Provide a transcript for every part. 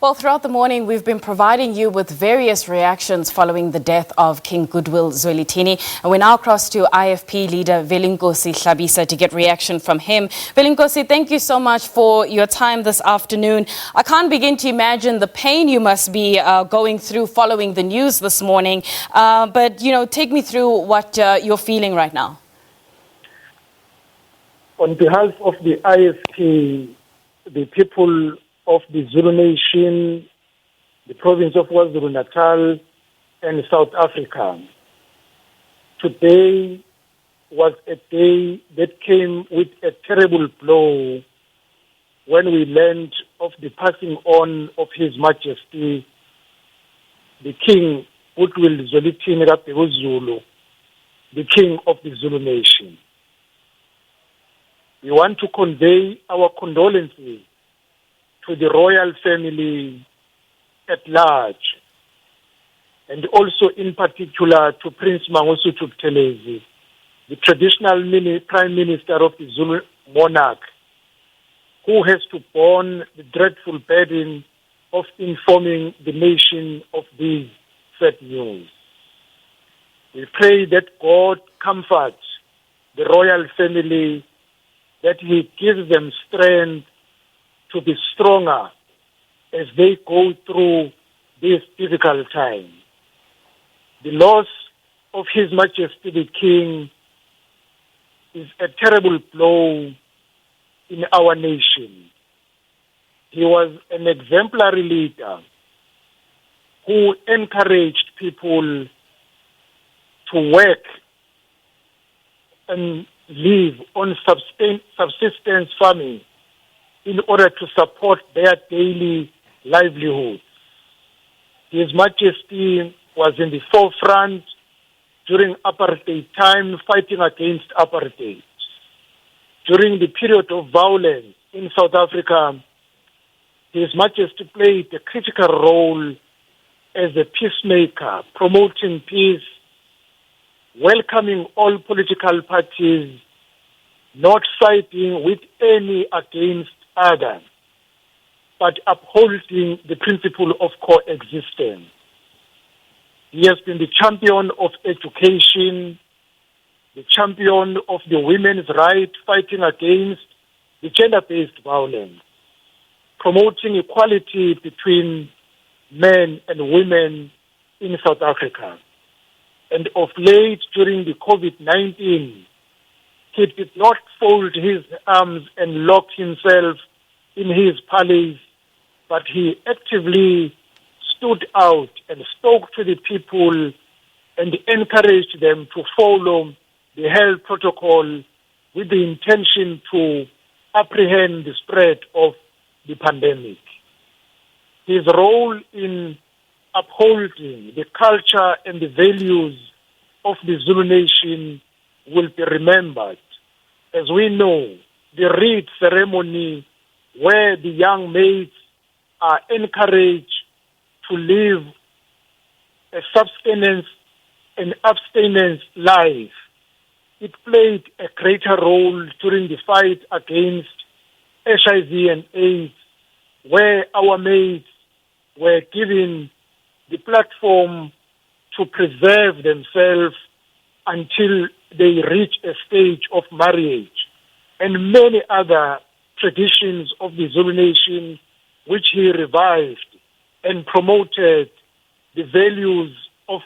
Well, throughout the morning, we've been providing you with various reactions following the death of King Goodwill Zwelithini. And we now cross to IFP leader Velenkosi Hlabisa to get reaction from him. Velenkosi, thank you so much for your time this afternoon. I can't begin to imagine the pain you must be going through following the news this morning. But, take me through what you're feeling right now. On behalf of the IFP, the people of the Zulu Nation, the province of KwaZulu-Natal, and South Africa, today was a day that came with a terrible blow when we learned of the passing on of His Majesty, the King Goodwill Zwelithini kaBhekuzulu, the King of the Zulu Nation. We want to convey our condolences to the royal family at large, and also in particular to Prince Mangosuthu Buthelezi, the traditional Prime Minister of the Zulu monarch, who has to bear the dreadful burden of informing the nation of this sad news. We pray that God comfort the royal family, that He gives them strength to be stronger as they go through this difficult time. The loss of His Majesty the King is a terrible blow in our nation. He was an exemplary leader who encouraged people to work and live on subsistence farming in order to support their daily livelihood. His Majesty was in the forefront during apartheid time, fighting against apartheid. During the period of violence in South Africa, His Majesty played a critical role as a peacemaker, promoting peace, welcoming all political parties, not siding with any against other, but upholding the principle of coexistence. He has been the champion of education, the champion of the women's right, fighting against the gender-based violence, promoting equality between men and women in South Africa. And of late, during the COVID-19, he did not fold his arms and lock himself in his palace, but he actively stood out and spoke to the people and encouraged them to follow the health protocol with the intention to apprehend the spread of the pandemic. His role in upholding the culture and the values of the Zulu Nation will be remembered. As we know, the reed ceremony where the young maids are encouraged to live a subsistence and abstinence life, it played a greater role during the fight against HIV and AIDS, where our maids were given the platform to preserve themselves until they reach a stage of marriage, and many other traditions of the Zulu Nation which he revived and promoted the values of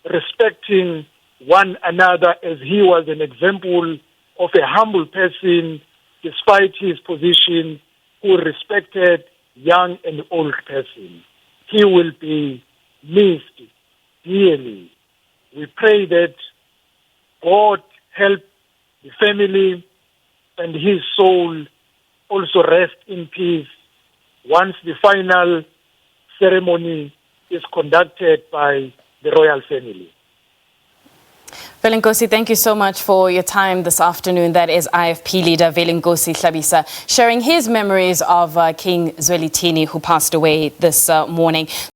respecting one another, as he was an example of a humble person despite his position, who respected young and old person. He will be missed dearly. We pray that God help the family and his soul also rest in peace once the final ceremony is conducted by the royal family. Velenkosi, thank you so much for your time this afternoon. That is IFP leader Velenkosi Hlabisa sharing his memories of King Zwelithini, who passed away this morning.